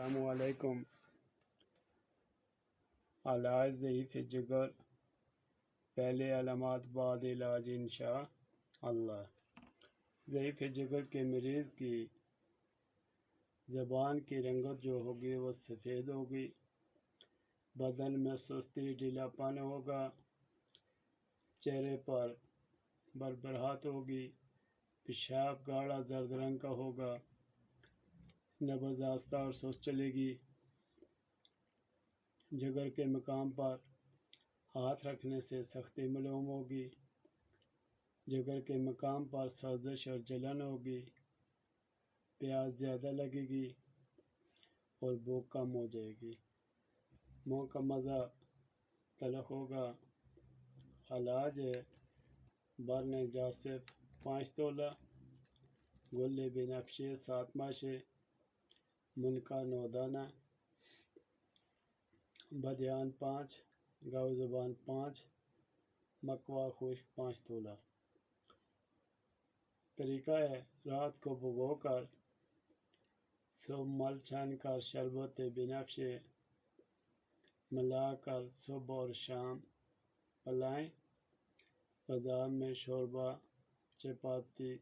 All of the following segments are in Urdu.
السلام علیکم۔ علاج ضعیف جگر، پہلے علامات بعد علاج انشاء اللہ۔ ضعیف جگر کے مریض کی زبان کی رنگت جو ہوگی وہ سفید ہوگی، بدن میں سستی ڈھیلا پن ہوگا، چہرے پر بھربھراہٹ ہوگی، پیشاب گاڑھا زرد رنگ کا ہوگا، نبض آہستہ اور سست چلے گی، جگر کے مقام پر ہاتھ رکھنے سے سختی معلوم ہوگی، جگر کے مقام پر سوزش اور جلن ہوگی، پیاس زیادہ لگے گی اور بھوک کم ہو جائے گی، منہ کا مزہ تلخ ہوگا۔ علاج ہے برن جاسف 5 تولہ، گل بنفشی 7 ماشے، منقار 9 دانہ، بدیان 5، گاؤ زبان 5، مکوا خشک 5 تولہ۔ طریقہ ہے رات کو بھگو کر صبح مل چھان کر شربت بنفشی ملا کر صبح اور شام پلائیں، غذا میں شوربہ، چپاتی،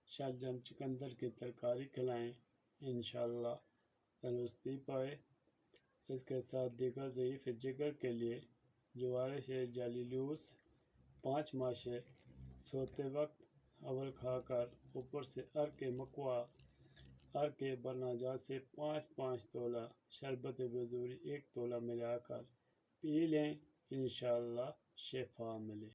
شلجم چقندر کی ترکاری کھلائیں، انشاءاللہ تندرستی پائے۔ اس کے ساتھ دیگر ضعیف جگر کے لیے جوار سے جعلی لوز 5 ماشے سوتے وقت اول کھا کر اوپر سے عرق مکوا، عرق برنجات سے 5 تولہ، شربت بزوری 1 تولہ ملا کر پی لیں، انشاءاللہ شفا ملے۔